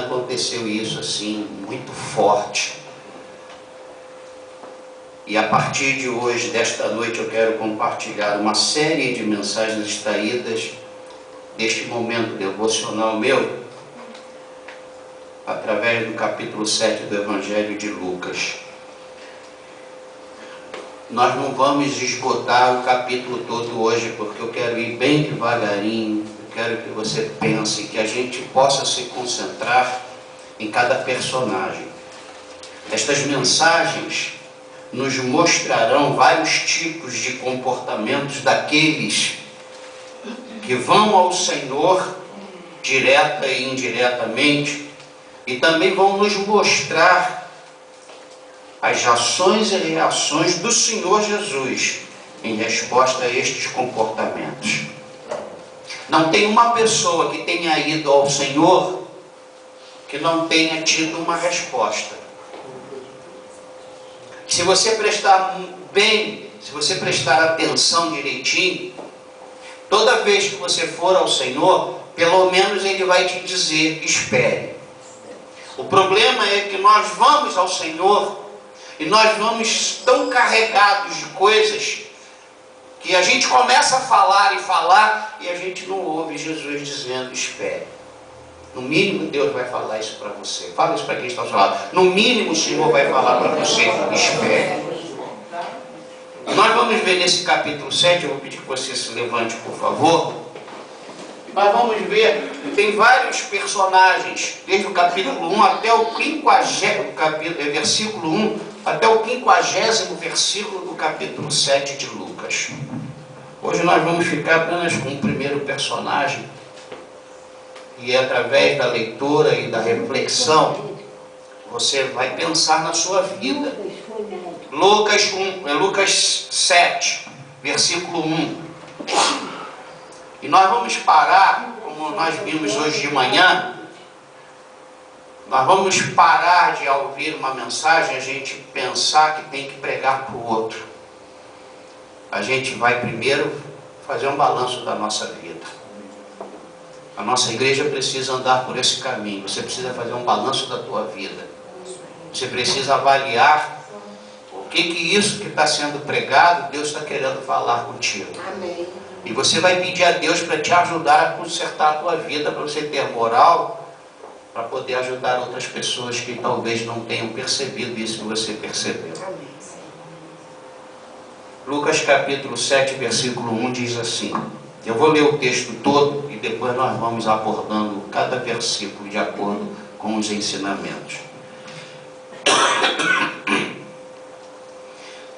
Aconteceu isso assim, muito forte. E a partir de hoje, desta noite, eu quero compartilhar uma série de mensagens extraídas deste momento devocional meu, através do capítulo 7 do Evangelho de Lucas. Nós não vamos esgotar o capítulo todo hoje, porque eu quero ir bem devagarinho. Eu quero que você pense, que a gente possa se concentrar em cada personagem. Estas mensagens nos mostrarão vários tipos de comportamentos daqueles que vão ao Senhor direta e indiretamente, e também vão nos mostrar as ações e reações do Senhor Jesus em resposta a estes comportamentos. Não tem uma pessoa que tenha ido ao Senhor que não tenha tido uma resposta. Se você prestar bem, se você prestar atenção direitinho, toda vez que você for ao Senhor, pelo menos Ele vai te dizer: espere. O problema é que nós vamos ao Senhor e nós vamos tão carregados de coisas que a gente começa a falar e a gente não ouve Jesus dizendo: espere. No mínimo Deus vai falar isso para você. Fala isso para quem está ao seu lado. No mínimo o Senhor vai falar para você: espere. Nós vamos ver nesse capítulo 7, eu vou pedir que você se levante, por favor. Nós vamos ver, tem vários personagens, desde o capítulo 1 até o 50, versículo 1, até o 50º versículo do capítulo 7 de Lucas. Hoje nós vamos ficar apenas com o primeiro personagem, e através da leitura e da reflexão, você vai pensar na sua vida. Lucas 7, versículo 1. E nós vamos parar, como nós vimos hoje de manhã, nós vamos parar de ouvir uma mensagem, a gente pensar que tem que pregar para o outro. A gente vai primeiro fazer um balanço da nossa vida. A nossa igreja precisa andar por esse caminho. Você precisa fazer um balanço da tua vida. Você precisa avaliar o que isso que está sendo pregado, Deus está querendo falar contigo. Amém. E você vai pedir a Deus para te ajudar a consertar a tua vida, para você ter moral, para poder ajudar outras pessoas que talvez não tenham percebido isso que você percebeu. Amém. Lucas capítulo 7, versículo 1 diz assim. Eu vou ler o texto todo e depois nós vamos abordando cada versículo de acordo com os ensinamentos.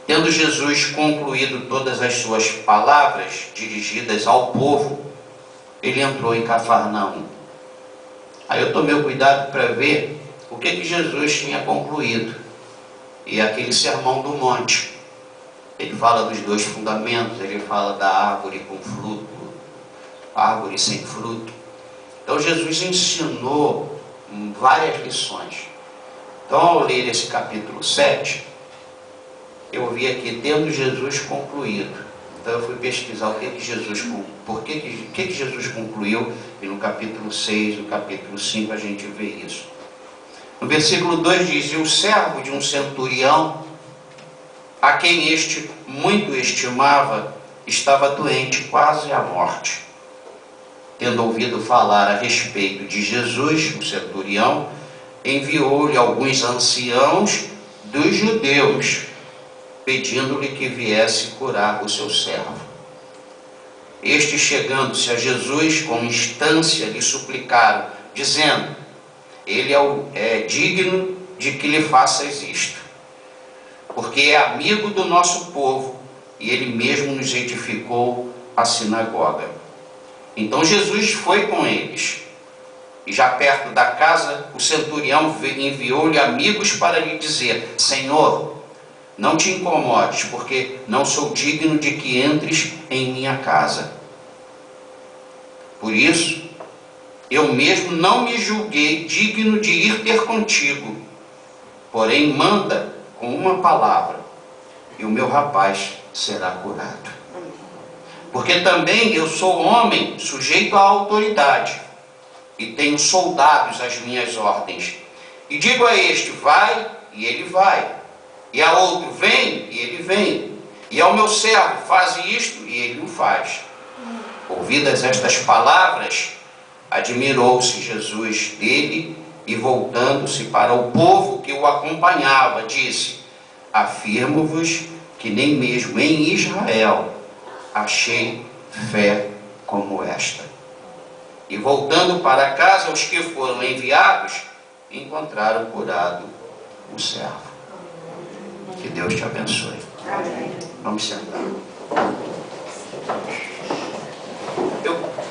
Tendo Jesus concluído todas as suas palavras dirigidas ao povo, ele entrou em Cafarnaum. Aí eu tomei o cuidado para ver o que Jesus tinha concluído. E aquele sermão do monte. Ele fala dos dois fundamentos, ele fala da árvore com fruto, árvore sem fruto. Então Jesus ensinou várias lições. Então, ao ler esse capítulo 7, eu vi aqui, tendo Jesus concluído. Então eu fui pesquisar o que Jesus, por que Jesus concluiu, e no capítulo 6, no capítulo 5 a gente vê isso. No versículo 2 diz: e o servo de um centurião, a quem este muito estimava, estava doente, quase à morte. Tendo ouvido falar a respeito de Jesus, o centurião, enviou-lhe alguns anciãos dos judeus, pedindo-lhe que viesse curar o seu servo. Este, chegando-se a Jesus, com instância lhe suplicaram, dizendo: ele é digno de que lhe faças isto, porque é amigo do nosso povo, e ele mesmo nos edificou a sinagoga. Então Jesus foi com eles, e já perto da casa, o centurião enviou-lhe amigos para lhe dizer: Senhor, não te incomodes, porque não sou digno de que entres em minha casa. Por isso, eu mesmo não me julguei digno de ir ter contigo. Porém, manda com uma palavra, e o meu rapaz será curado. Porque também eu sou homem sujeito à autoridade, e tenho soldados às minhas ordens. E digo a este, vai, e ele vai. E a outro, vem, e ele vem. E ao meu servo, faz isto, e ele o faz. Ouvidas estas palavras, admirou-se Jesus dele, e voltando-se para o povo que o acompanhava, disse, afirmo-vos que nem mesmo em Israel achei fé como esta. E voltando para casa, os que foram enviados encontraram curado o servo. Que Deus te abençoe. Vamos sentar.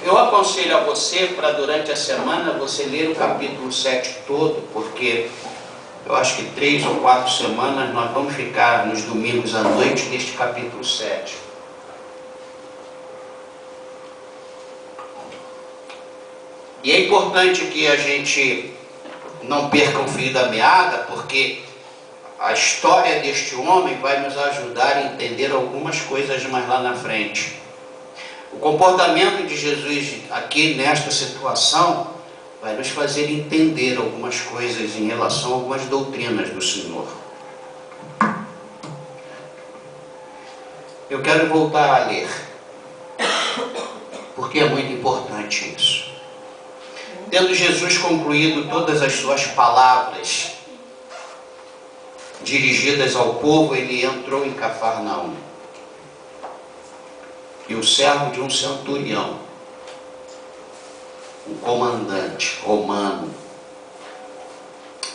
Eu aconselho a você, para durante a semana, você ler o capítulo 7 todo, porque eu acho que 3 ou 4 semanas nós vamos ficar nos domingos à noite neste capítulo 7. E é importante que a gente não perca o fio da meada, porque a história deste homem vai nos ajudar a entender algumas coisas mais lá na frente. O comportamento de Jesus aqui nesta situação vai nos fazer entender algumas coisas em relação a algumas doutrinas do Senhor. Eu quero voltar a ler, porque é muito importante isso. Tendo Jesus concluído todas as suas palavras dirigidas ao povo, ele entrou em Cafarnaum. E o servo de um centurião, um comandante romano,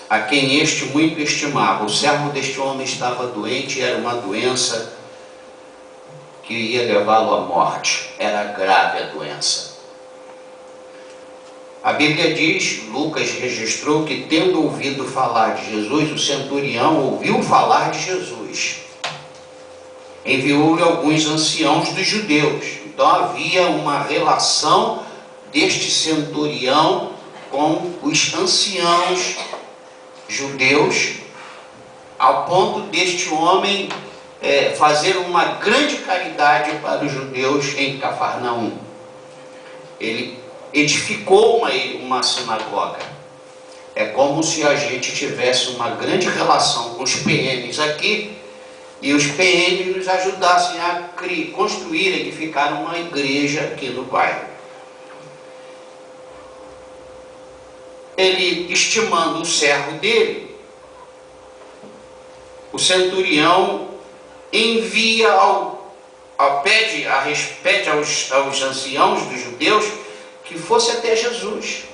a quem este muito estimava, o servo deste homem estava doente, e era uma doença que ia levá-lo à morte, era grave a doença. A Bíblia diz, Lucas registrou, que tendo ouvido falar de Jesus, o centurião ouviu falar de Jesus. Enviou-lhe alguns anciãos dos judeus. Então havia uma relação deste centurião com os anciãos judeus, ao ponto deste homem fazer uma grande caridade para os judeus em Cafarnaum. Ele edificou uma sinagoga. É como se a gente tivesse uma grande relação com os PMs aqui, e os PMs nos ajudassem a construir, edificar uma igreja aqui no bairro. Ele, estimando o servo dele, o centurião envia pede aos anciãos dos judeus que fosse até Jesus,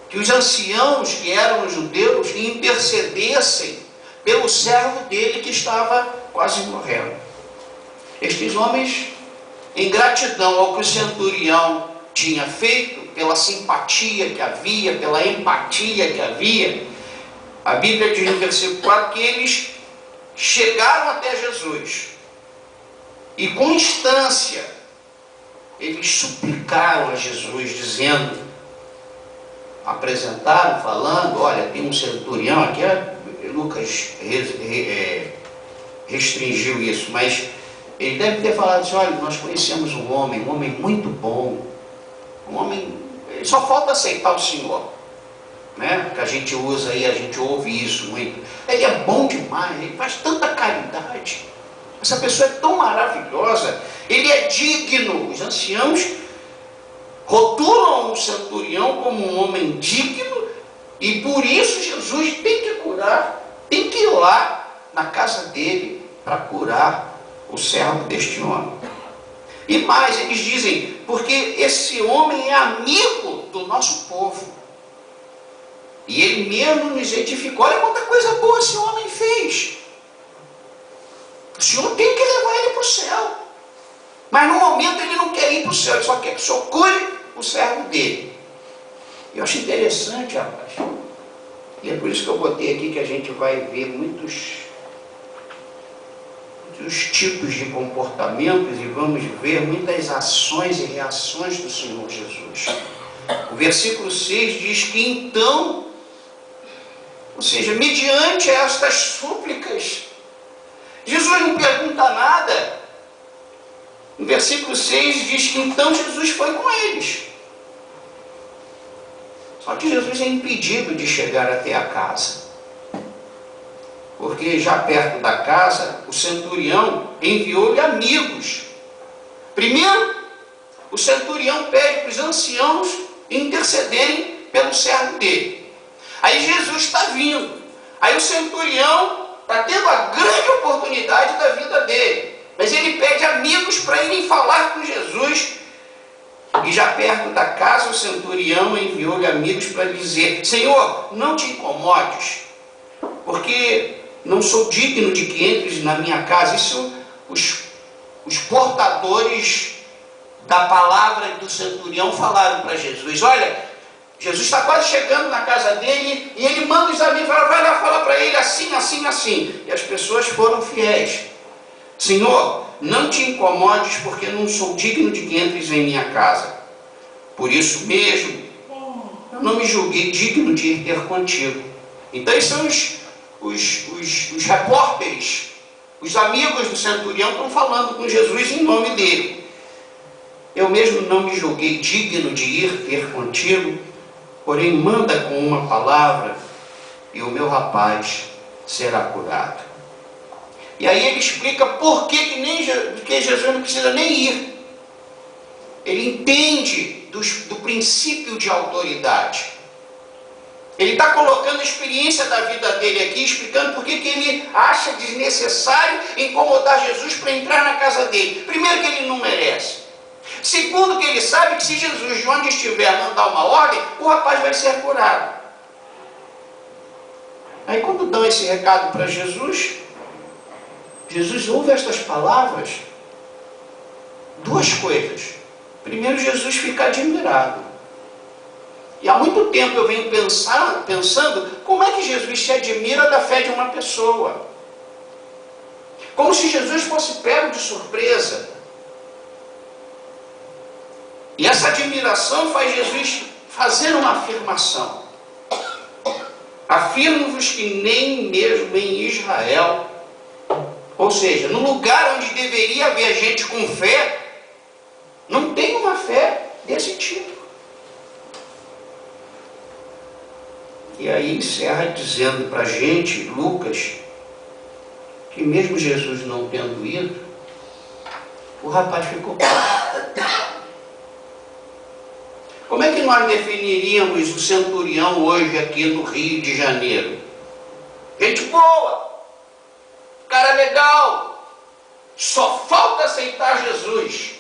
que os anciãos que eram judeus intercedessem pelo servo dele que estava quase morrendo. Estes homens, em gratidão ao que o centurião tinha feito, pela simpatia que havia, pela empatia que havia, a Bíblia diz no versículo 4 que eles chegaram até Jesus e com instância eles suplicaram a Jesus, dizendo, apresentaram, falando, olha, tem um centurião aqui, Lucas restringiu isso, mas ele deve ter falado assim, olha, nós conhecemos um homem muito bom, um homem, só falta aceitar o Senhor, né? Que a gente usa aí, a gente ouve isso muito, ele é bom demais, ele faz tanta caridade, essa pessoa é tão maravilhosa, ele é digno. Os anciãos rotulam o centurião como um homem digno, e por isso Jesus tem que curar, tem que ir lá na casa dele para curar o servo deste homem. E mais, eles dizem, porque esse homem é amigo do nosso povo, e ele mesmo nos edificou. Olha quanta coisa boa esse homem fez. O Senhor tem que levar ele para o céu, mas no momento ele não quer ir para o céu, ele só quer que o Senhor cure o servo dele. Eu acho interessante, rapaz, e é por isso que eu botei aqui que a gente vai ver muitos tipos de comportamentos, e vamos ver muitas ações e reações do Senhor Jesus. O versículo 6 diz que então, ou seja, mediante estas súplicas, Jesus não pergunta nada. No versículo 6 diz que então Jesus foi com eles. que Jesus é impedido de chegar até a casa. Porque já perto da casa, o centurião enviou-lhe amigos. Primeiro, o centurião pede para os anciãos intercederem pelo servo dele. Aí Jesus está vindo. Aí o centurião está tendo a grande oportunidade da vida dele. Mas ele pede amigos para irem falar com Jesus. E já perto da casa, o centurião enviou-lhe amigos para lhe dizer: Senhor, não te incomodes, porque não sou digno de que entres na minha casa. Isso os portadores da palavra do centurião falaram para Jesus. Olha, Jesus está quase chegando na casa dele e ele manda os amigos, vai lá falar para ele assim, assim, assim. E as pessoas foram fiéis. Senhor, não te incomodes, porque não sou digno de que entres em minha casa. Por isso mesmo, eu não me julguei digno de ir ter contigo. Então, esses são os repórteres, os amigos do centurião estão falando com Jesus em nome dele. Eu mesmo não me julguei digno de ir ter contigo, porém manda com uma palavra e o meu rapaz será curado. E aí ele explica por que Jesus não precisa nem ir. Ele entende do princípio de autoridade. Ele está colocando a experiência da vida dele aqui, explicando por que ele acha desnecessário incomodar Jesus para entrar na casa dele. Primeiro, que ele não merece. Segundo, que ele sabe que se Jesus, de onde estiver, mandar uma ordem, o rapaz vai ser curado. Aí quando dão esse recado para Jesus, Jesus ouve estas palavras, duas coisas. Primeiro, Jesus fica admirado. E há muito tempo eu venho pensando como é que Jesus se admira da fé de uma pessoa. Como se Jesus fosse pego de surpresa. E essa admiração faz Jesus fazer uma afirmação. Afirmo-vos que nem mesmo em Israel, ou seja, no lugar onde deveria haver gente com fé, não tem uma fé desse tipo. E aí encerra dizendo para a gente, Lucas, que mesmo Jesus não tendo ido, o rapaz ficou curado. Como é que nós definiríamos o centurião hoje aqui no Rio de Janeiro? Gente boa, cara legal, só falta aceitar Jesus.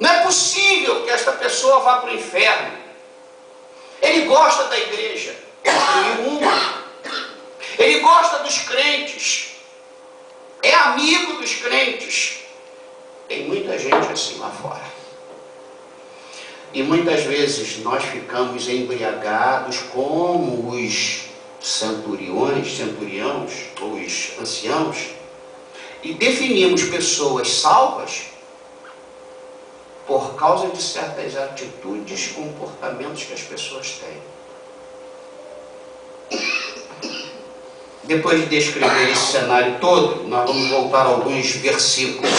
Não é possível que esta pessoa vá para o inferno. Ele gosta da igreja, construiu uma. Ele gosta dos crentes, é amigo dos crentes. Tem muita gente assim lá fora. E muitas vezes nós ficamos embriagados como os centuriões, ou os anciãos, e definimos pessoas salvas por causa de certas atitudes, comportamentos que as pessoas têm. Depois de descrever esse cenário todo, nós vamos voltar a alguns versículos.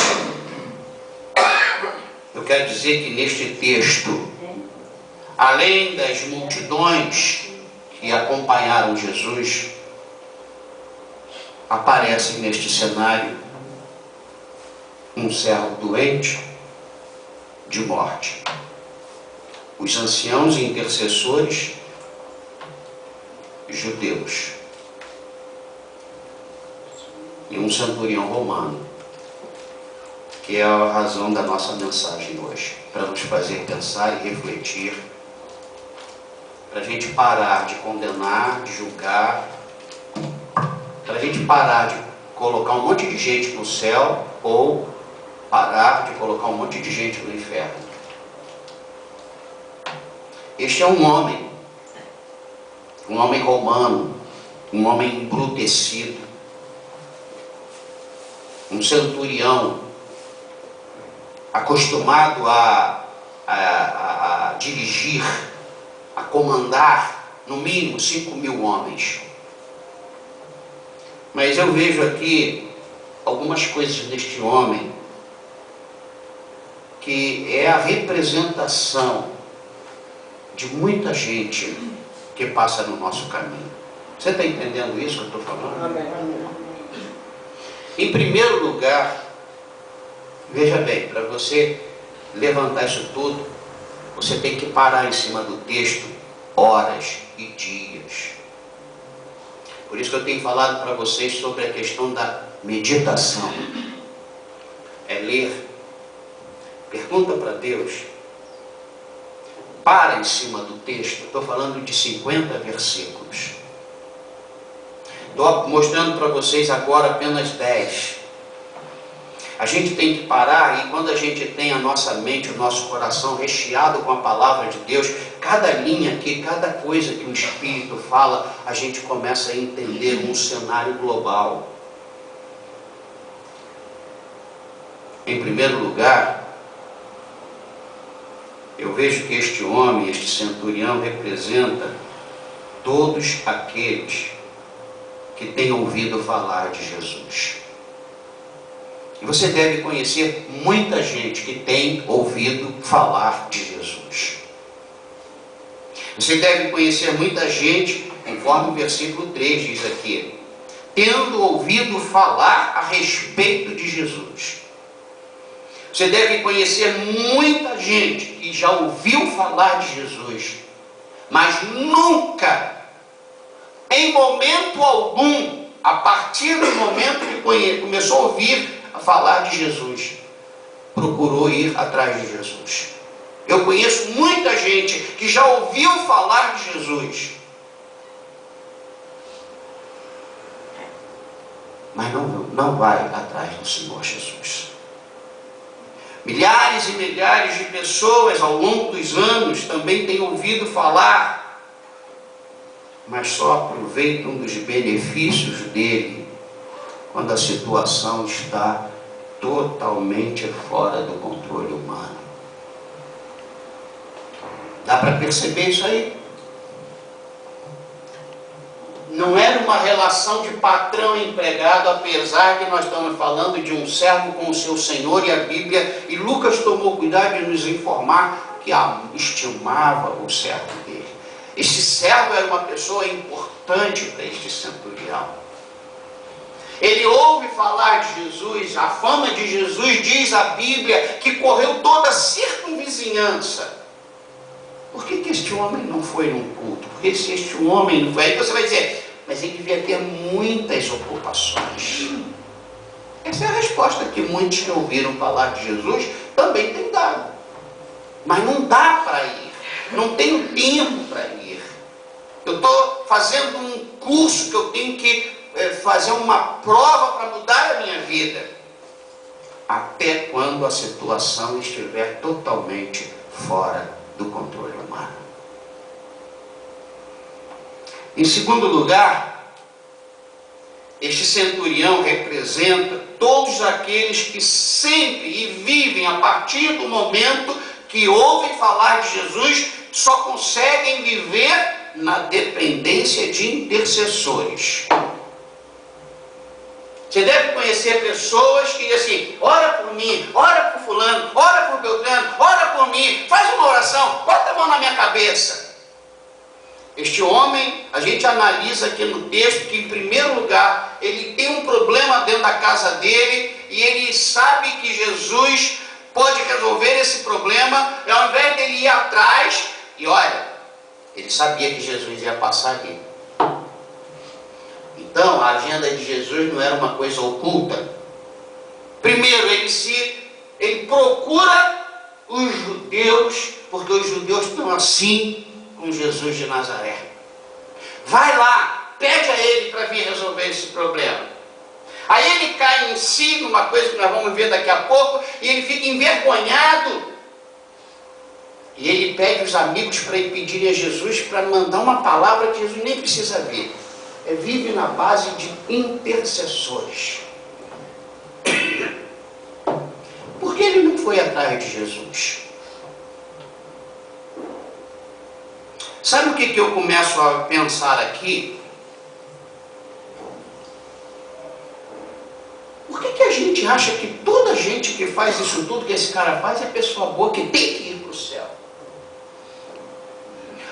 Eu quero dizer que neste texto, além das multidões que acompanharam Jesus, aparece neste cenário um servo doente de morte. Os anciãos e intercessores judeus e um centurião romano, que é a razão da nossa mensagem hoje, para nos fazer pensar e refletir, para a gente parar de condenar, de julgar, para a gente parar de colocar um monte de gente no céu ou parar de colocar um monte de gente no inferno. Este é um homem romano, um homem embrutecido, um centurião acostumado a dirigir, a comandar no mínimo 5.000 homens. Mas eu vejo aqui algumas coisas neste homem que é a representação de muita gente que passa no nosso caminho. Você está entendendo isso que eu estou falando? Amém. Em primeiro lugar, veja bem, para você levantar isso tudo, você tem que parar em cima do texto horas e dias. Por isso que eu tenho falado para vocês sobre a questão da meditação. É ler. Pergunta para Deus. Para em cima do texto. Estou falando de 50 versículos. Estou mostrando para vocês agora apenas 10. A gente tem que parar, e quando a gente tem a nossa mente, o nosso coração recheado com a palavra de Deus, cada linha aqui, cada coisa que o Espírito fala, a gente começa a entender um cenário global. Em primeiro lugar, eu vejo que este homem, este centurião, representa todos aqueles que têm ouvido falar de Jesus. E você deve conhecer muita gente que tem ouvido falar de Jesus. Você deve conhecer muita gente, conforme o versículo 3 diz aqui, tendo ouvido falar a respeito de Jesus. Você deve conhecer muita gente que já ouviu falar de Jesus, mas nunca, em momento algum, a partir do momento que começou a ouvir a falar de Jesus, procurou ir atrás de Jesus. Eu conheço muita gente que já ouviu falar de Jesus, mas não vai atrás do Senhor Jesus. Milhares e milhares de pessoas ao longo dos anos também têm ouvido falar, mas só aproveitam dos benefícios dele quando a situação está totalmente fora do controle humano. Dá para perceber isso aí? Não era uma relação de patrão e empregado, apesar que nós estamos falando de um servo com o seu senhor, e a Bíblia, e Lucas tomou cuidado de nos informar que estimava o servo dele. Este servo era uma pessoa importante para este centurião. Ele ouve falar de Jesus, a fama de Jesus, diz a Bíblia, que correu toda a circunvizinhança. Por que este homem não foi num culto? Porque se este homem não foi, aí você vai dizer, mas ele devia ter muitas ocupações. Essa é a resposta que muitos que ouviram falar de Jesus também têm dado. Mas não dá para ir, não tenho tempo para ir. Eu estou fazendo um curso que eu tenho que fazer uma prova para mudar a minha vida. Até quando a situação estiver totalmente fora do controle humano. Em segundo lugar, este centurião representa todos aqueles que sempre e vivem a partir do momento que ouvem falar de Jesus, só conseguem viver na dependência de intercessores. Você deve conhecer pessoas que dizem assim, ora por mim, ora por fulano, ora por Beltrano, ora por mim, faz uma oração, bota a mão na minha cabeça. Este homem, a gente analisa aqui no texto que, em primeiro lugar, ele tem um problema dentro da casa dele e ele sabe que Jesus pode resolver esse problema, e ao invés dele ir atrás, e olha, ele sabia que Jesus ia passar ali. Então, a agenda de Jesus não era uma coisa oculta. Primeiro, ele procura os judeus, porque os judeus estão assim com Jesus de Nazaré. Vai lá, pede a ele para vir resolver esse problema. Aí ele cai em si, numa coisa que nós vamos ver daqui a pouco, e ele fica envergonhado. E ele pede os amigos para ir pedirem a Jesus para mandar uma palavra que Jesus nem precisa ver. Vive na base de intercessores. Por que ele não foi atrás de Jesus? Sabe o que eu começo a pensar aqui? Por que a gente acha que toda gente que faz isso tudo que esse cara faz é pessoa boa que tem que ir para o céu?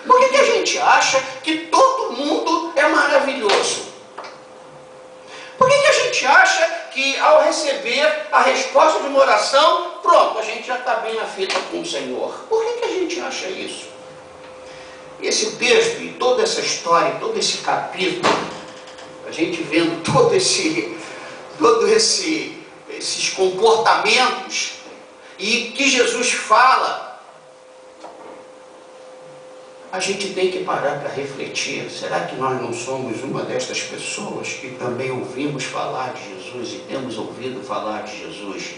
Por que a gente acha que todo mundo é maravilhoso? Por que a gente acha que ao receber a resposta de uma oração, pronto, a gente já está bem na fita com o Senhor? Por que a gente acha isso? Esse texto e toda essa história, todo esse capítulo, a gente vendo esses comportamentos e que Jesus fala, a gente tem que parar para refletir. Será que nós não somos uma destas pessoas que também ouvimos falar de Jesus e temos ouvido falar de Jesus?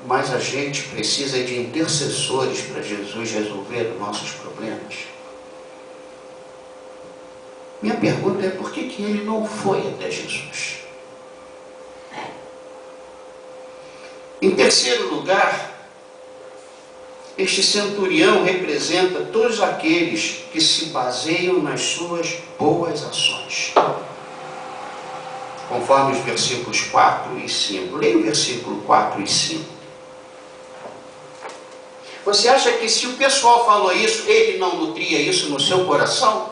Mas a gente precisa de intercessores para Jesus resolver os nossos problemas. Minha pergunta é: por que ele não foi até Jesus? Em terceiro lugar, este centurião representa todos aqueles que se baseiam nas suas boas ações. Conforme os versículos 4 e 5. Leia o versículo 4 e 5. Você acha que se o pessoal falou isso, ele não nutria isso no seu coração?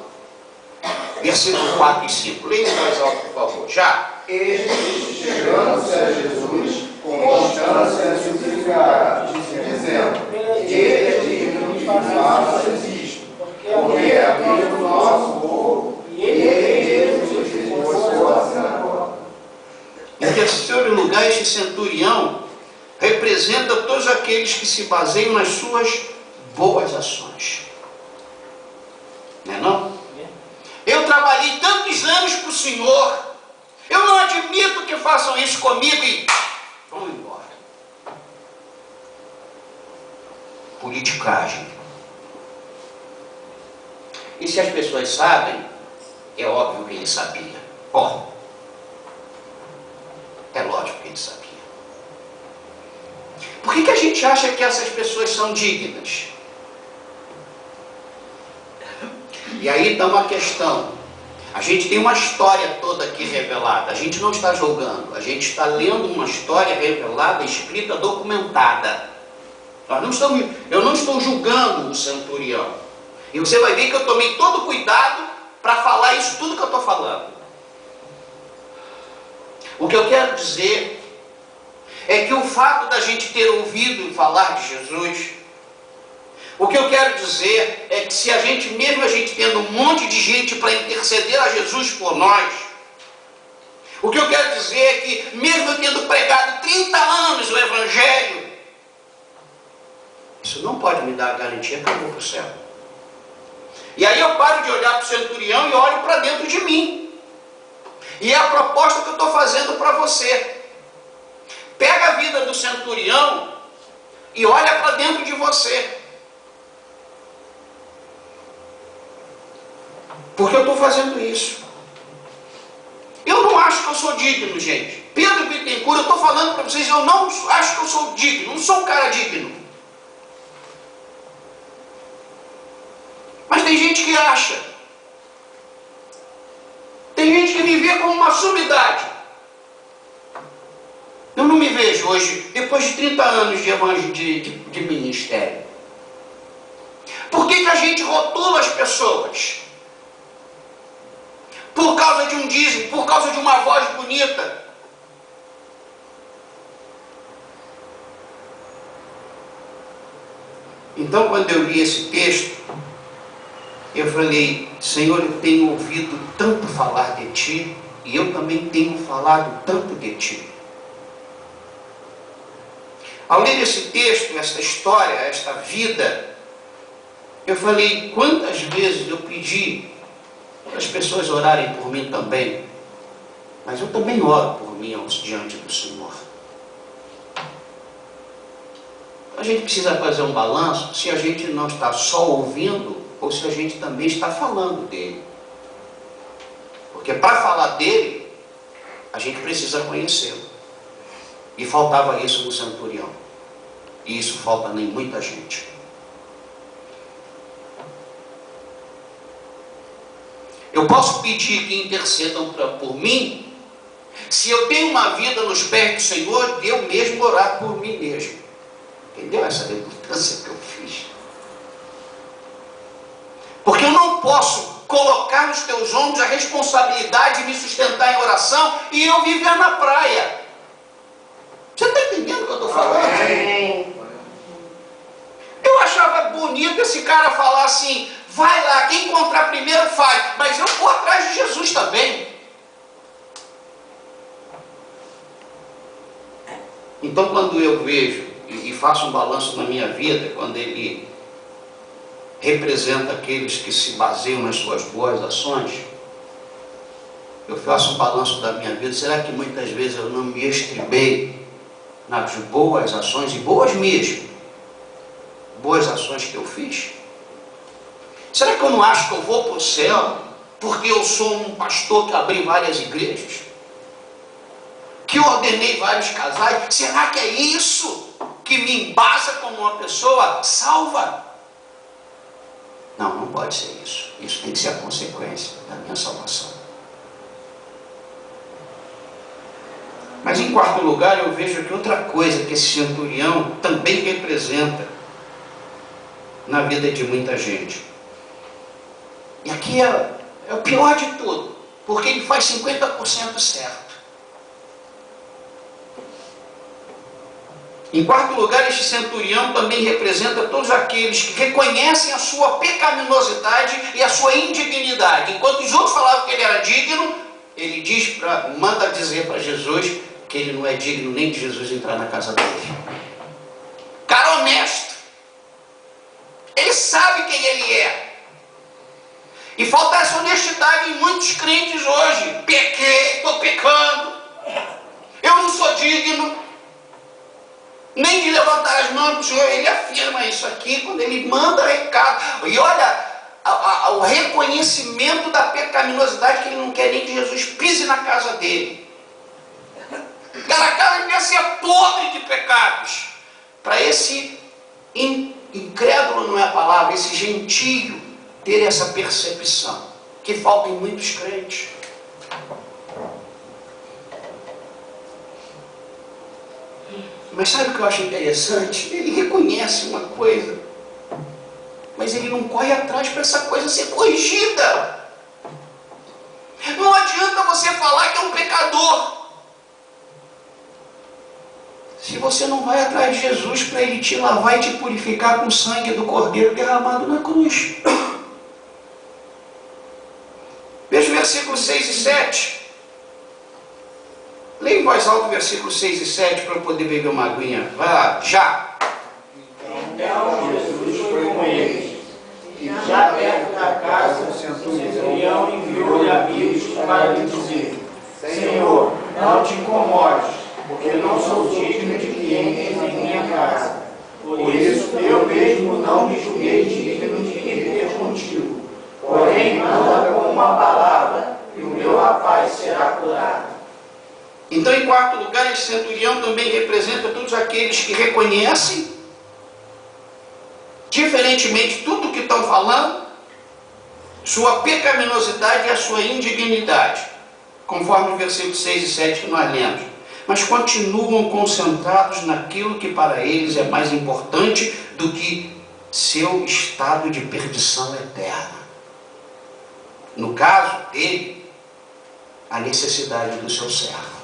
Versículo 4 e 5. Leia mais alto, por favor. Já. Este, chegando-se a Jesus, com constância suplicara, dizendo: Ele é digno que faças isto, porque é amigo do nosso povo, e ele mesmo expôs sua sinagoga. Em terceiro lugar, este centurião representa todos aqueles que se baseiam nas suas boas ações. Não é não? Eu trabalhei tantos anos para o Senhor, eu não admito que façam isso comigo e vão embora. Politicagem. E se as pessoas sabem, é óbvio que ele sabia. É lógico que ele sabia. Por que a gente acha que essas pessoas são dignas? E aí está uma questão. A gente tem uma história toda aqui revelada. A gente não está julgando. A gente está lendo uma história revelada, escrita, documentada. Eu não estou julgando o centurião. E você vai ver que eu tomei todo cuidado para falar isso tudo que eu estou falando. O que eu quero dizer é que o fato da gente ter ouvido falar de Jesus, o que eu quero dizer é que se a gente tendo um monte de gente para interceder a Jesus por nós, o que eu quero dizer é que mesmo eu tendo pregado 30 anos o Evangelho, isso não pode me dar a garantia que eu vou para o céu. E aí eu paro de olhar para o centurião e olho para dentro de mim. E é a proposta que eu estou fazendo para você. Pega a vida do centurião e olha para dentro de você. Porque eu estou fazendo isso. Eu não acho que eu sou digno, gente. Pedro Bittencourt, eu estou falando para vocês, eu não acho que eu sou digno, não sou um cara digno. Mas tem gente que acha. Tem gente que me vê como uma sumidade. Eu não me vejo hoje, depois de 30 anos de ministério. Por que a gente rotula as pessoas? Por causa de um dízimo, por causa de uma voz bonita. Então, quando eu li esse texto, eu falei: Senhor, eu tenho ouvido tanto falar de Ti, e eu também tenho falado tanto de Ti. Ao ler esse texto, esta história, esta vida, eu falei: quantas vezes eu pedi para as pessoas orarem por mim também, mas eu também oro por mim diante do Senhor. A gente precisa fazer um balanço se a gente não está só ouvindo ou se a gente também está falando dele. Porque para falar dele, a gente precisa conhecê-lo. E faltava isso no centurião. E isso falta em muita gente. Eu posso pedir que intercedam por mim, se eu tenho uma vida nos pés do Senhor, de eu mesmo orar por mim mesmo. Entendeu essa redundância que eu fiz? não posso colocar nos teus ombros a responsabilidade de me sustentar em oração e eu viver na praia. Você está entendendo o que eu estou falando? Amém. Eu achava bonito esse cara falar assim, vai lá, quem encontrar primeiro faz, mas eu vou atrás de Jesus também. Então quando eu vejo e faço um balanço na minha vida, quando ele representa aqueles que se baseiam nas suas boas ações, eu faço um balanço da minha vida. Será que muitas vezes eu não me estribei nas boas ações, e boas mesmo, boas ações que eu fiz? Será que eu não acho que eu vou para o céu porque eu sou um pastor que abri várias igrejas, que ordenei vários casais? Será que é isso que me embasa como uma pessoa salva? Não, não pode ser isso. Isso tem que ser a consequência da minha salvação. Mas em quarto lugar, eu vejo que outra coisa que esse centurião também representa na vida de muita gente. E aqui é o pior de tudo, porque ele faz 50% certo. Em quarto lugar, este centurião também representa todos aqueles que reconhecem a sua pecaminosidade e a sua indignidade. Enquanto os outros falavam que ele era digno, ele manda dizer para Jesus que ele não é digno nem de Jesus entrar na casa dele. Cara honesto. Ele sabe quem ele é. E falta essa honestidade em muitos crentes hoje. Pequei, estou pecando. Eu não sou digno nem de levantar as mãos para o Senhor. Ele afirma isso aqui quando ele manda recado. E olha, o reconhecimento da pecaminosidade, que ele não quer nem que Jesus pise na casa dele. Aquela casa devia ser podre de pecados. Para esse incrédulo, não é a palavra, esse gentio ter essa percepção, que falta em muitos crentes. Mas sabe o que eu acho interessante? Ele reconhece uma coisa, mas ele não corre atrás para essa coisa ser corrigida. Não adianta você falar que é um pecador se você não vai atrás de Jesus para ele te lavar e te purificar com o sangue do Cordeiro derramado na cruz. Veja o versículo 6 e 7. Leia em voz alta o versículo 6 e 7 para eu poder beber uma aguinha. Vai lá, já. Então Jesus foi com eles, e já perto da casa, o centurião enviou-lhe amigos para lhe dizer: Senhor, não te incomodes, porque não sou digno de que entres em minha casa. Por isso eu mesmo não me julguei digno de ir contigo. Porém, manda com uma palavra, e o meu rapaz será curado. Então, em quarto lugar, esse centurião também representa todos aqueles que reconhecem, diferentemente de tudo que estão falando, sua pecaminosidade e a sua indignidade, conforme o versículo 6 e 7 que nós lemos, mas continuam concentrados naquilo que para eles é mais importante do que seu estado de perdição eterna. No caso dele, a necessidade do seu servo.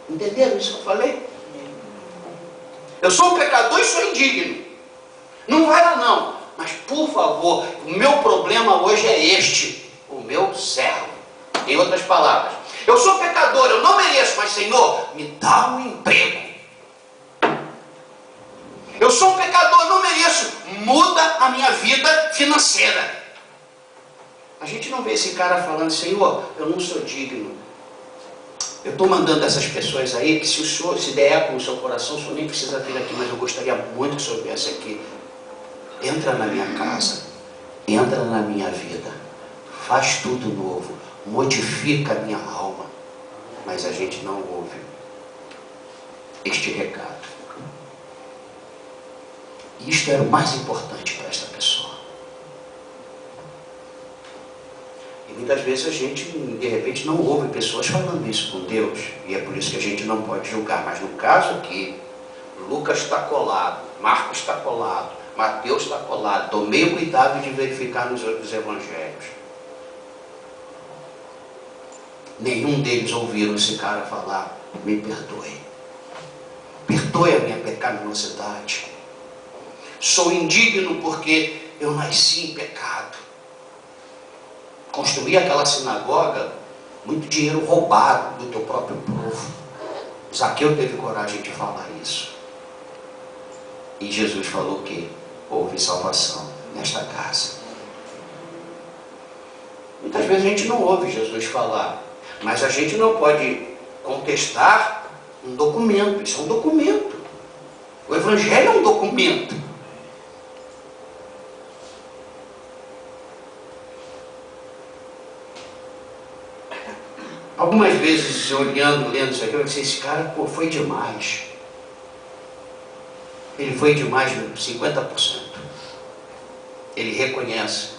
Entenderam isso que eu falei? Eu sou um pecador e sou indigno. Não vai lá não. Mas por favor, o meu problema hoje é este: o meu servo. Em outras palavras, eu sou pecador, eu não mereço, mas Senhor, me dá um emprego. Eu sou um pecador, eu não mereço, muda a minha vida financeira. A gente não vê esse cara falando: Senhor, eu não sou digno. Eu estou mandando essas pessoas aí, que se o senhor, se der eco no seu coração, o senhor nem precisa vir aqui, mas eu gostaria muito que o senhor viesse aqui. Entra na minha casa, entra na minha vida, faz tudo novo, modifica a minha alma. Mas a gente não ouve este recado. E isto era o mais importante para esta pessoa. E muitas vezes a gente, de repente, não ouve pessoas falando isso com Deus. E é por isso que a gente não pode julgar. Mas no caso aqui, Lucas está colado, Marcos está colado, Mateus está colado. Tomei o cuidado de verificar nos outros evangelhos. Nenhum deles ouviram esse cara falar: me perdoe. Perdoe a minha pecaminosidade. Sou indigno porque eu nasci em pecado. Construí aquela sinagoga, muito dinheiro roubado do teu próprio povo. Zaqueu teve coragem de falar isso. E Jesus falou que houve salvação nesta casa. Muitas vezes a gente não ouve Jesus falar, mas a gente não pode contestar um documento. Isso é um documento. O Evangelho é um documento. Algumas vezes, olhando, lendo isso aqui, eu pensei, esse cara, foi demais. Ele foi demais, 50%. Ele reconhece.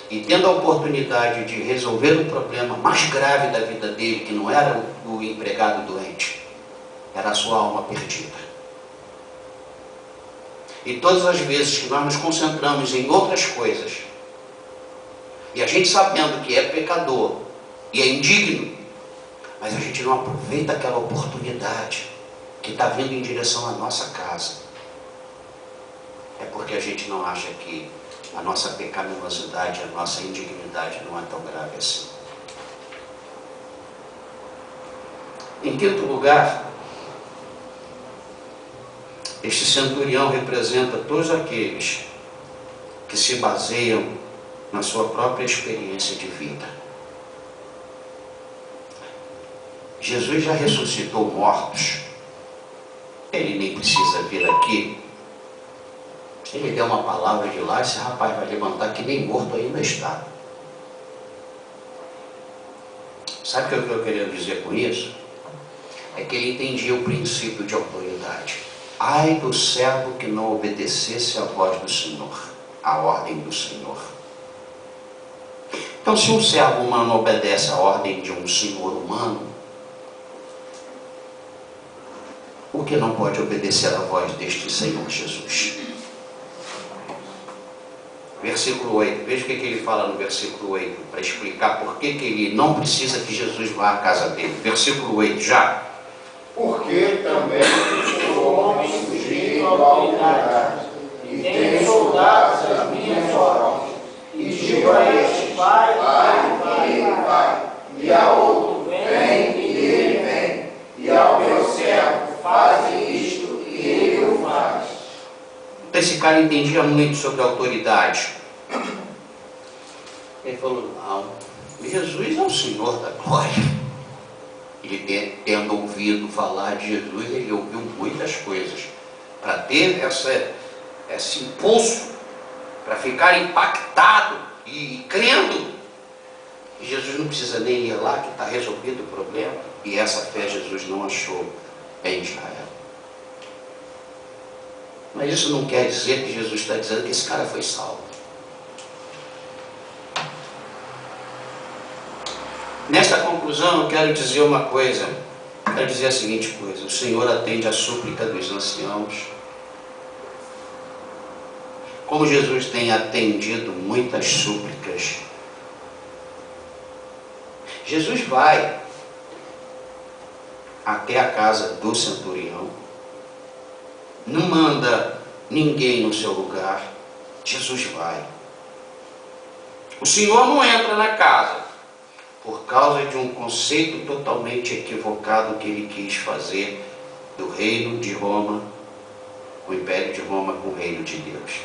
E tendo a oportunidade de resolver o problema mais grave da vida dele, que não era o empregado doente, era a sua alma perdida. E todas as vezes que nós nos concentramos em outras coisas, e a gente sabendo que é pecador, e é indigno, mas a gente não aproveita aquela oportunidade que está vindo em direção à nossa casa, é porque a gente não acha que a nossa pecaminosidade, a nossa indignidade não é tão grave assim. Em quinto lugar, este centurião representa todos aqueles que se baseiam na sua própria experiência de vida. Jesus já ressuscitou mortos. Ele nem precisa vir aqui. Se ele der uma palavra de lá, esse rapaz vai levantar que nem morto ainda está. Sabe o que eu estou querendo dizer com isso? É que ele entendia o princípio de autoridade. Ai do servo que não obedecesse à voz do Senhor, à ordem do Senhor. Então, se um servo humano obedece à ordem de um senhor humano, o que não pode obedecer à voz deste Senhor Jesus? Versículo 8, veja o que ele fala no versículo 8, para explicar por que ele não precisa que Jesus vá à casa dele. Versículo 8, já. Porque também sou homem sujeito à autoridade, e tenho soldados às minhas ordens, e digo a este: vai, e a outro: vem, e ele vem, e ao meu servo: faze isto, e ele o faz. Esse cara entendia muito sobre autoridade. Ele falou: não, Jesus é o Senhor da glória. Ele, tendo ouvido falar de Jesus, ele ouviu muitas coisas para ter esse impulso, para ficar impactado e crendo. E Jesus não precisa nem ir lá, que está resolvido o problema. E essa fé Jesus não achou em Israel. Mas isso não quer dizer que Jesus está dizendo que esse cara foi salvo. Nesta conclusão, eu quero dizer uma coisa. Quero dizer a seguinte coisa: o Senhor atende a súplica dos anciãos, como Jesus tem atendido muitas súplicas. Jesus vai até a casa do centurião, não manda ninguém no seu lugar. Jesus vai. O Senhor não entra na casa por causa de um conceito totalmente equivocado que ele quis fazer do reino de Roma, o império de Roma com o reino de Deus.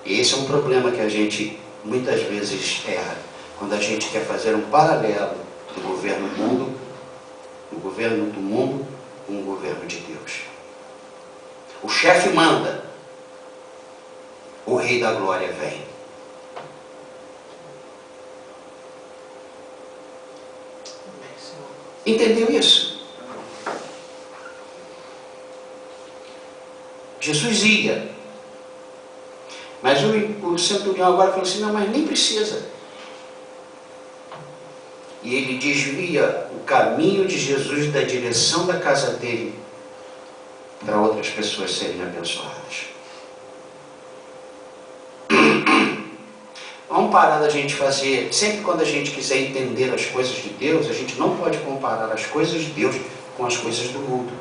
E esse é um problema que a gente muitas vezes erra, quando a gente quer fazer um paralelo do governo do mundo com o governo de Deus. O chefe manda, o Rei da Glória vem. Entendeu isso? Jesus ia, mas o centurião agora falou assim: não, mas nem precisa. E ele desvia o caminho de Jesus da direção da casa dele para outras pessoas serem abençoadas. Vamos parar da gente fazer, sempre quando a gente quiser entender as coisas de Deus, a gente não pode comparar as coisas de Deus com as coisas do mundo.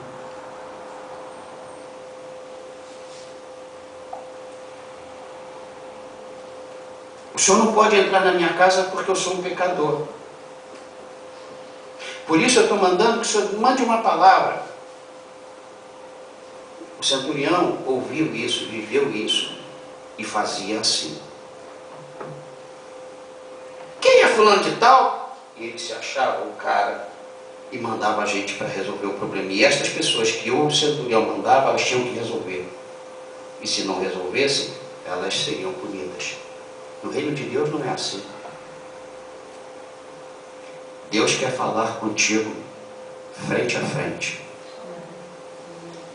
O Senhor não pode entrar na minha casa porque eu sou um pecador. Por isso eu estou mandando que o Senhor mande uma palavra. O centurião ouviu isso, viveu isso e fazia assim. Quem é fulano de tal? E ele se achava o cara e mandava a gente para resolver o problema. E estas pessoas que o centurião mandava, elas tinham que resolver. E se não resolvessem, elas seriam punidas. No reino de Deus não é assim. Deus quer falar contigo frente a frente.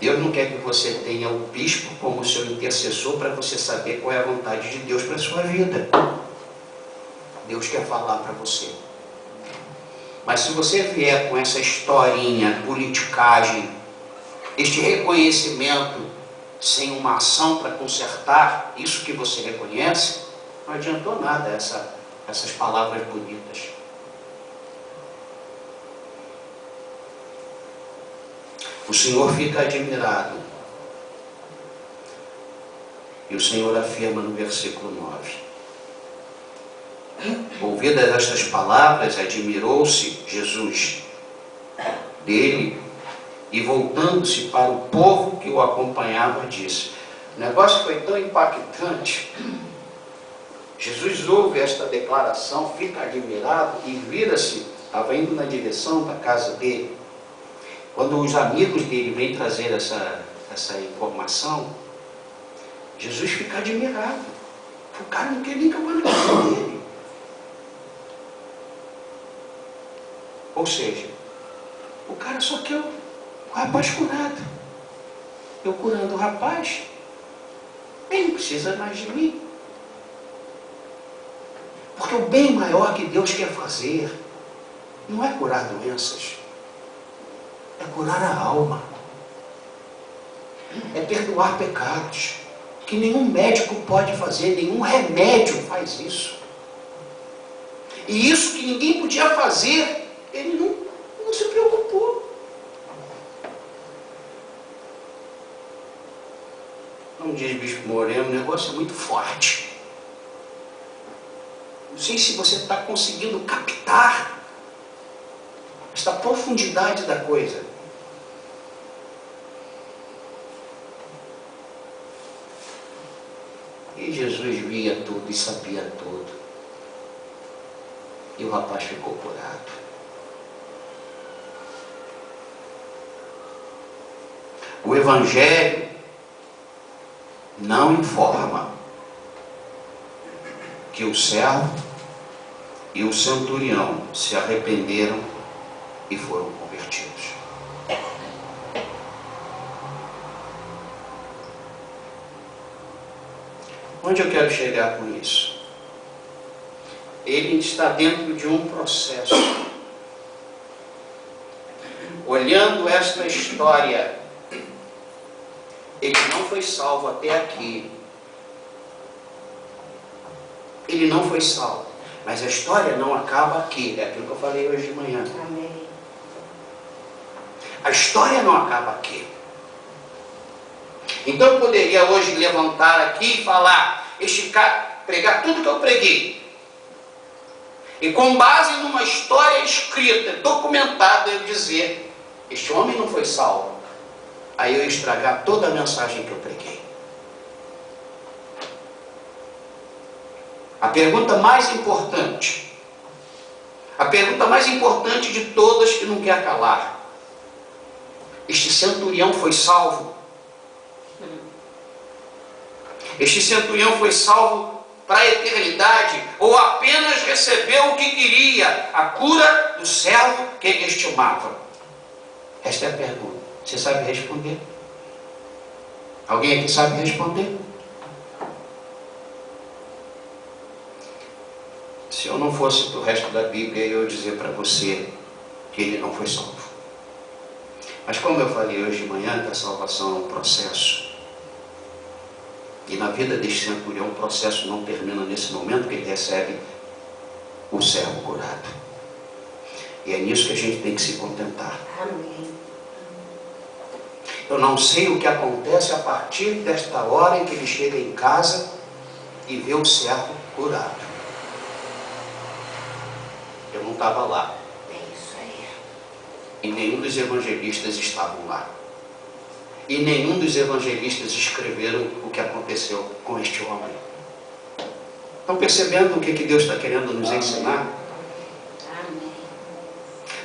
Deus não quer que você tenha o bispo como seu intercessor para você saber qual é a vontade de Deus para a sua vida. Deus quer falar para você. Mas se você vier com essa historinha, politicagem, este reconhecimento sem uma ação para consertar isso que você reconhece, não adiantou nada essas palavras bonitas. O Senhor fica admirado. E o Senhor afirma no versículo 9. Ouvidas estas palavras, admirou-se Jesus dele e voltando-se para o povo que o acompanhava, disse. O negócio foi tão impactante. Jesus ouve esta declaração, fica admirado e vira-se, estava indo na direção da casa dele. Quando os amigos dele vêm trazer essa informação, Jesus fica admirado. O cara não quer nem que eu vá na casa dele. Ou seja, o cara só quer o rapaz curado. Eu curando o rapaz, ele não precisa mais de mim. Porque o bem maior que Deus quer fazer não é curar doenças, é curar a alma, é perdoar pecados, que nenhum médico pode fazer, nenhum remédio faz isso. E isso que ninguém podia fazer, ele não se preocupou. Não diz Bispo Moreno, o negócio é muito forte. Não sei se você está conseguindo captar esta profundidade da coisa. E Jesus via tudo e sabia tudo. E o rapaz ficou curado. O Evangelho não informa que o servo e o centurião se arrependeram e foram convertidos. Onde eu quero chegar com isso? Ele está dentro de um processo. Olhando esta história, ele não foi salvo até aqui. Ele não foi salvo. Mas a história não acaba aqui. É aquilo que eu falei hoje de manhã. Amém. A história não acaba aqui. Então eu poderia hoje levantar aqui e falar, pregar tudo que eu preguei. E com base numa história escrita, documentada, eu dizer, este homem não foi salvo. Aí eu ia estragar toda a mensagem que eu preguei. A pergunta mais importante de todas que não quer calar. Este centurião foi salvo? Este centurião foi salvo para a eternidade? Ou apenas recebeu o que queria, a cura do servo que ele estimava? Esta é a pergunta. Você sabe responder? Alguém aqui sabe responder? Se eu não fosse do resto da Bíblia, eu ia dizer para você que ele não foi salvo. Mas como eu falei hoje de manhã, que a salvação é um processo. E na vida deste centurião, o processo não termina nesse momento que ele recebe o servo curado. E é nisso que a gente tem que se contentar. Amém. Eu não sei o que acontece a partir desta hora em que ele chega em casa e vê o servo curado. Eu não estava lá. É isso aí. E nenhum dos evangelistas estavam lá. E nenhum dos evangelistas escreveram o que aconteceu com este homem. Estão percebendo o que Deus está querendo nos ensinar? Amém.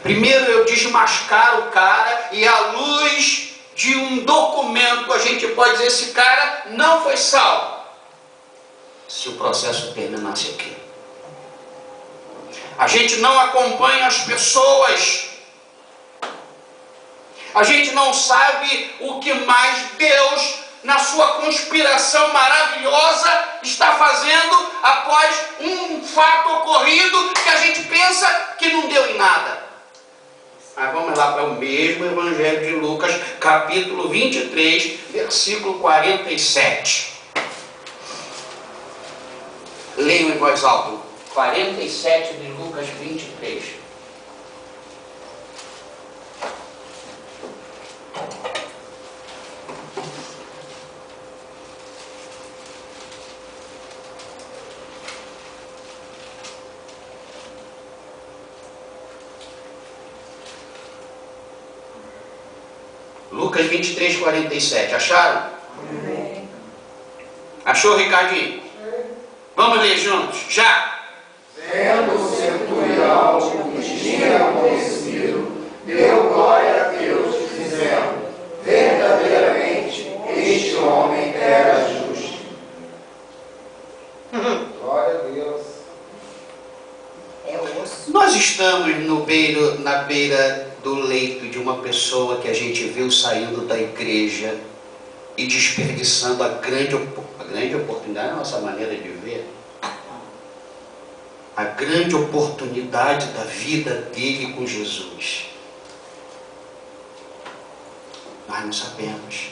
Primeiro eu desmascaro o cara e à luz de um documento a gente pode dizer: esse cara não foi salvo. Se o processo terminasse aqui. A gente não acompanha as pessoas. A gente não sabe o que mais Deus, na sua conspiração maravilhosa, está fazendo após um fato ocorrido que a gente pensa que não deu em nada. Mas vamos lá para o mesmo Evangelho de Lucas, capítulo 23, versículo 47. Leiam em voz alta. 47 de Lucas 23. Lucas 23, 47. Acharam? Amém. Achou, Ricardinho? Vamos ler juntos. Já! Vendo o centurião o que tinha acontecido, deu glória a Deus, dizendo: verdadeiramente este homem era justo. Glória a Deus. É osso. Nós estamos na beira do leito de uma pessoa que a gente viu saindo da igreja e desperdiçando a grande oportunidade, é a nossa maneira de ver, a grande oportunidade da vida dele com Jesus. Nós não sabemos.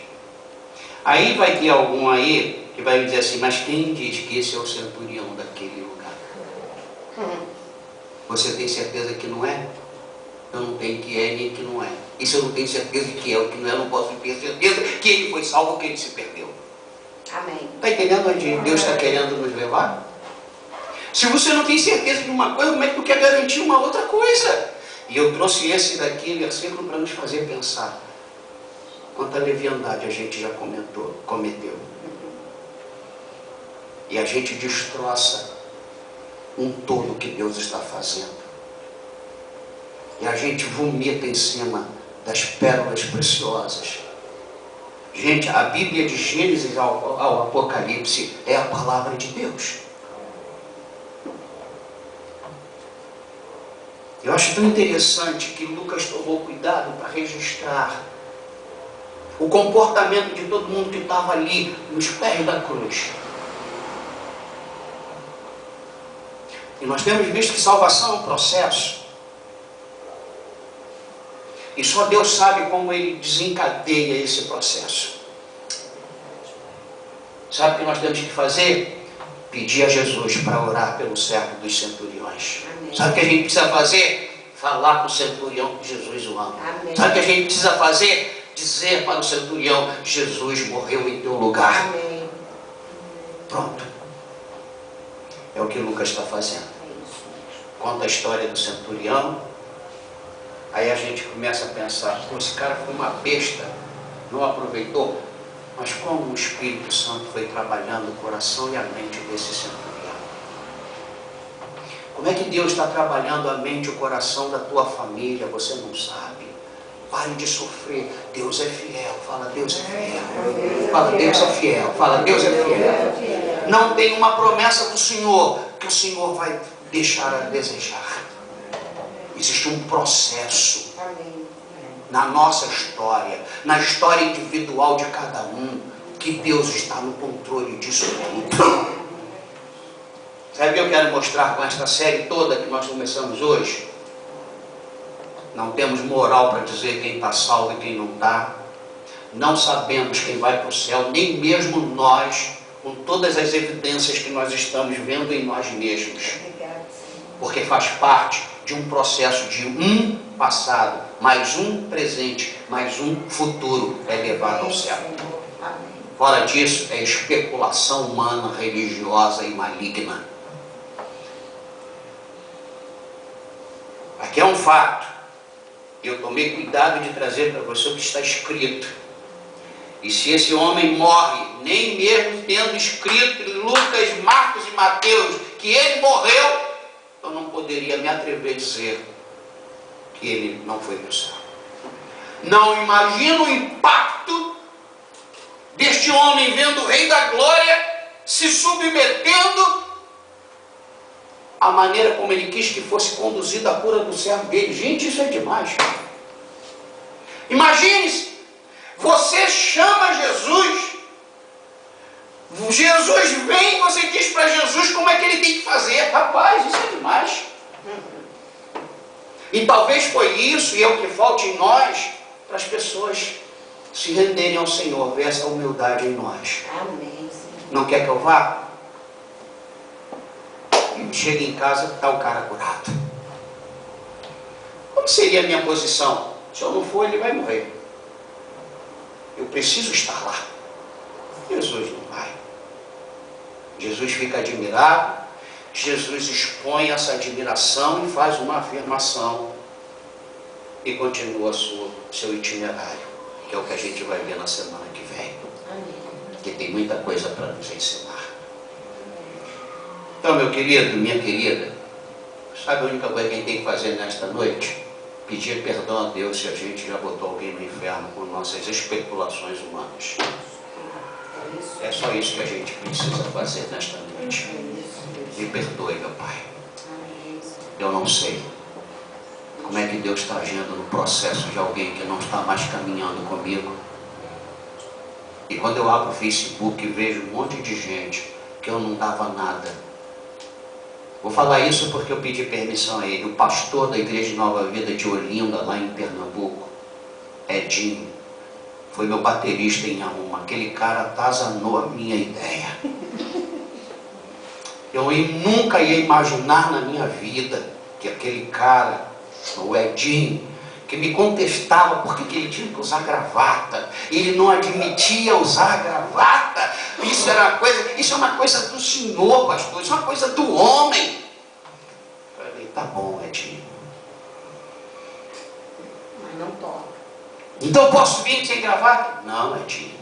Aí vai ter algum aí que vai me dizer assim: mas quem diz que esse é o centurião daquele lugar? Você tem certeza que não é? Eu não tenho que é nem que não é. E se eu não tenho certeza de que é o que não é, eu não posso ter certeza que ele foi salvo ou que ele se perdeu. Amém. Está entendendo onde Deus está querendo nos levar? Se você não tem certeza de uma coisa, como é que tu quer garantir uma outra coisa? E eu trouxe esse daqui, versículo, para nos fazer pensar quanta leviandade a gente já cometeu. E a gente destroça um todo que Deus está fazendo. E a gente vomita em cima das pérolas preciosas. Gente, a Bíblia de Gênesis ao Apocalipse é a palavra de Deus. Eu acho tão interessante que Lucas tomou cuidado para registrar o comportamento de todo mundo que estava ali nos pés da cruz. E nós temos visto que salvação é um processo. E só Deus sabe como Ele desencadeia esse processo. Sabe o que nós temos que fazer? Pedir a Jesus para orar pelo servo dos centuriões. Amém. Sabe o que a gente precisa fazer? Falar com o centurião que Jesus o ama. Amém. Sabe o que a gente precisa fazer? Dizer para o centurião: Jesus morreu em teu lugar. Amém. Pronto. É o que Lucas está fazendo. É isso. Conta a história do centurião. Aí a gente começa a pensar: pô, esse cara foi uma besta, não aproveitou. Mas como o Espírito Santo foi trabalhando o coração e a mente desse centurião? Como é que Deus está trabalhando a mente e o coração da tua família? Você não sabe. Pare de sofrer. Deus é fiel. Fala: Deus é fiel. Fala: Deus é fiel. Fala: Deus é fiel. Não tem uma promessa do Senhor que o Senhor vai deixar a desejar. Existe um processo Amém. na nossa história, na história individual de cada um, que Deus está no controle disso tudo. Sabe o que eu quero mostrar com esta série toda que nós começamos hoje? Não temos moral para dizer quem está salvo e quem não está. Não sabemos quem vai para o céu, nem mesmo nós, com todas as evidências que nós estamos vendo em nós mesmos. Porque faz parte de um processo de um passado, mais um presente, mais um futuro é levado ao céu. Fora disso, é especulação humana, religiosa e maligna. Aqui é um fato. Eu tomei cuidado de trazer para você o que está escrito. E se esse homem morre, nem mesmo tendo escrito em Lucas, Marcos e Mateus que ele morreu, eu não poderia me atrever a dizer que ele não foi para o céu. Não imagino o impacto deste homem vendo o Rei da Glória se submetendo à maneira como ele quis que fosse conduzida a cura do servo dele. Gente, isso é demais. Imagine-se, você chama Jesus, Jesus vem e você diz para Jesus como é que ele tem que fazer. Rapaz, isso é demais. E talvez foi isso, e é o que falta em nós, para as pessoas se renderem ao Senhor, ver essa humildade em nós. Amém. Não quer que eu vá? E chega em casa, está o cara curado. Como seria a minha posição? Se eu não for, ele vai morrer. Eu preciso estar lá. Jesus não vai. Jesus fica admirado, Jesus expõe essa admiração e faz uma afirmação e continua seu itinerário, que é o que a gente vai ver na semana que vem. Que tem muita coisa para nos ensinar. Então, meu querido, minha querida, sabe a única coisa que a gente tem que fazer nesta noite? Pedir perdão a Deus se a gente já botou alguém no inferno com nossas especulações humanas. É só isso que a gente precisa fazer nesta noite. Me perdoe, meu Pai. Eu não sei como é que Deus está agindo no processo de alguém que não está mais caminhando comigo. E quando eu abro o Facebook e vejo um monte de gente que eu não dava nada. Vou falar isso porque eu pedi permissão a ele. O pastor da Igreja de Nova Vida de Olinda, lá em Pernambuco, Edinho, foi meu baterista em Arruma. Aquele cara atazanou a minha ideia. Eu nunca ia imaginar na minha vida que aquele cara, o Edinho, que me contestava porque que ele tinha que usar gravata, ele não admitia usar gravata. Isso é uma coisa do Senhor, pastor, isso é uma coisa do homem. Eu falei, tá bom, Edinho. Mas não toca. Então eu posso vir sem gravata? Não, Edinho.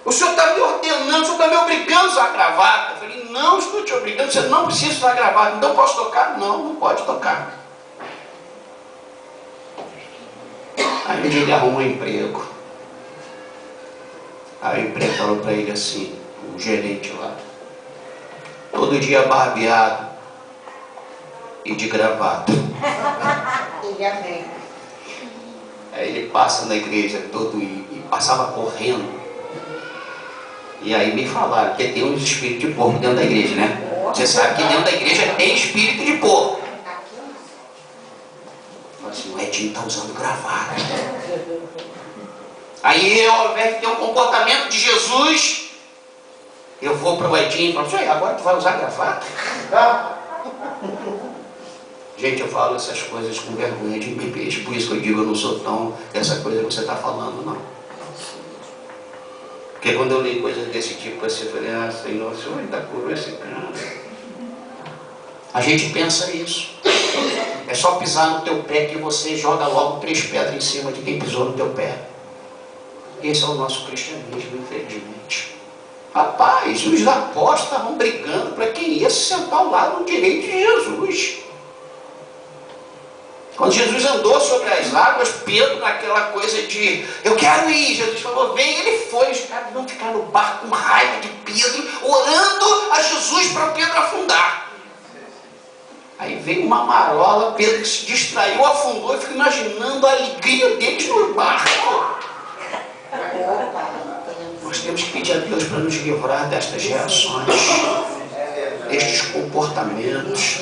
O senhor está me ordenando, o senhor está me obrigando a usar gravata. Eu falei, não estou te obrigando, você não precisa usar gravata. Então posso tocar? Não, não pode tocar. Aí ele arrumou um emprego. Aí o emprego falou para ele assim, o gerente lá, todo dia barbeado e de gravata. Aí ele passa na igreja todo e passava correndo. E aí me falaram que tem uns espíritos de porco dentro da igreja, né? Você sabe que dentro da igreja tem espírito de porco. Assim, o Edinho está usando gravata. Aí eu, ao invés de ter um comportamento de Jesus, eu vou para o Edinho e falo, agora tu vai usar gravata? Gente, eu falo essas coisas com vergonha de mim mesmo. Por isso que eu digo, eu não sou tão essa coisa que você está falando, não. Porque quando eu li coisas desse tipo, assim, eu falei, Senhor, o Senhor ainda curou esse cara. A gente pensa isso. É só pisar no teu pé que você joga logo 3 pedras em cima de quem pisou no teu pé. Esse é o nosso cristianismo, infelizmente. Rapaz, os apóstolos estavam brigando para quem ia se sentar ao lado direito de Jesus. Quando Jesus andou sobre as águas, Pedro, naquela coisa de eu quero ir, Jesus falou, vem, ele foi. Os caras vão ficar no barco com raiva de Pedro, orando a Jesus para Pedro afundar. Aí veio uma marola, Pedro se distraiu, afundou. Eu fico imaginando a alegria deles no barco. Nós temos que pedir a Deus para nos livrar destas reações, destes comportamentos.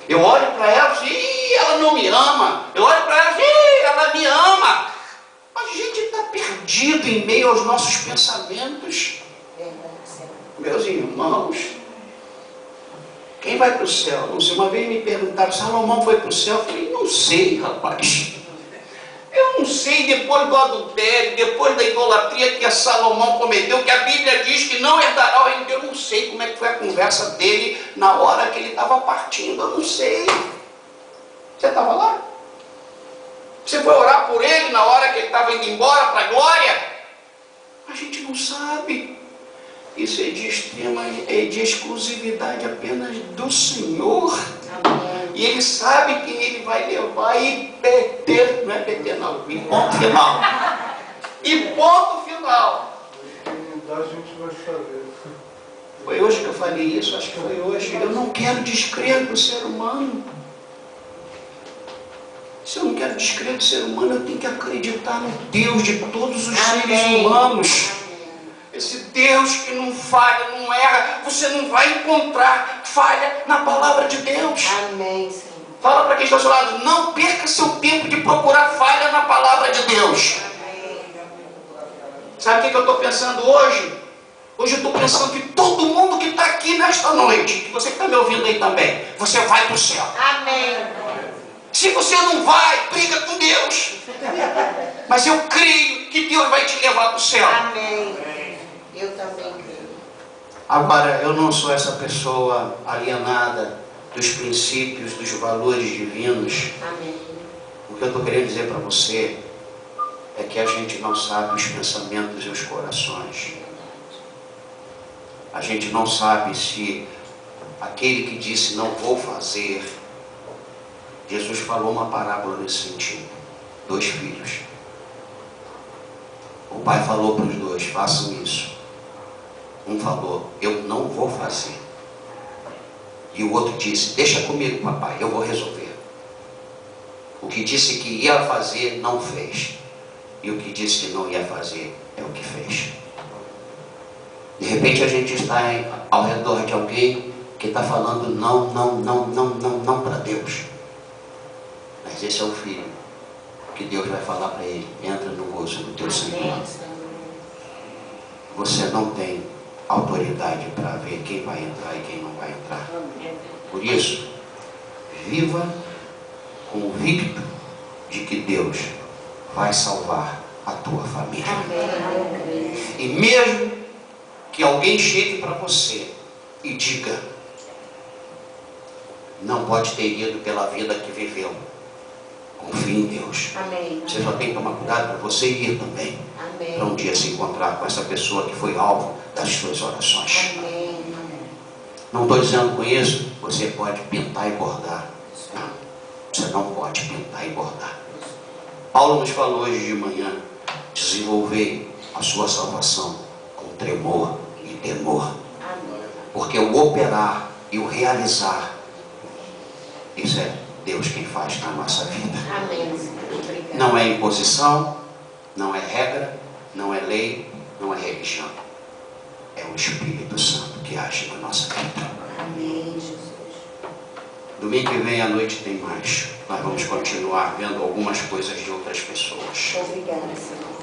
Eu olho para elas e ela não me ama. Eu olho para ela, ela me ama. A gente está perdido em meio aos nossos pensamentos. Meus irmãos, quem vai para o céu? Não sei, uma vez me perguntaram, Salomão foi para o céu? Eu falei, não sei, rapaz. Eu não sei, depois do adultério, depois da idolatria que a Salomão cometeu, que a Bíblia diz que não herdará o reino de Deus. Eu não sei como é que foi a conversa dele na hora que ele estava partindo. Eu não sei. Você estava lá? Você foi orar por ele na hora que ele estava indo embora para a glória? A gente não sabe. Isso é de exclusividade apenas do Senhor. Amém. E Ele sabe quem Ele vai levar e PT, não é PT não, e ponto final. E ponto final. A gente vai saber. Foi hoje que eu falei isso, acho que foi hoje. Eu não quero descrer do ser humano. Se eu não quero descrer do ser humano, eu tenho que acreditar no Deus de todos os seres humanos. Esse Deus que não falha, não erra, você não vai encontrar falha na palavra de Deus. Amém, Senhor. Fala para quem está ao seu lado, não perca seu tempo de procurar falha na palavra de Deus. Sabe o que eu estou pensando hoje? Hoje eu estou pensando que todo mundo que está aqui nesta noite, que você que está me ouvindo aí também, você vai para o céu. Amém. Se você não vai, briga com Deus. Mas eu creio que Deus vai te levar para o céu. Amém. Eu também creio. Agora, eu não sou essa pessoa alienada dos princípios, dos valores divinos. Amém. O que eu estou querendo dizer para você é que a gente não sabe os pensamentos e os corações. A gente não sabe se aquele que disse não vou fazer. Jesus falou uma parábola nesse sentido. 2 filhos. O pai falou para os 2, façam isso. Um falou, eu não vou fazer. E o outro disse, deixa comigo, papai, eu vou resolver. O que disse que ia fazer, não fez. E o que disse que não ia fazer, é o que fez. De repente a gente está ao redor de alguém que está falando não para Deus. Mas esse é o filho que Deus vai falar para ele, entra no gozo do teu Senhor. Você não tem autoridade para ver quem vai entrar e quem não vai entrar. Por isso, viva convicto de que Deus vai salvar a tua família. E mesmo que alguém chegue para você e diga, não pode ter ido pela vida que viveu, confie em Deus. Amém. Você só tem que tomar cuidado para você ir também. Amém. Para um dia se encontrar com essa pessoa que foi alvo das suas orações. Amém. Não estou dizendo com isso, você pode pintar e bordar. Não, você não pode pintar e bordar. Paulo nos falou hoje de manhã, desenvolver a sua salvação com tremor e temor. Amém. Porque o operar e o realizar, isso é Deus quem faz na nossa vida. Amém, Senhor. Obrigada. Não é imposição, não é regra, não é lei, não é religião. É o Espírito Santo que age na nossa vida. Amém, Jesus. Domingo que vem à noite tem mais. Nós vamos continuar vendo algumas coisas de outras pessoas. Obrigada, Senhor.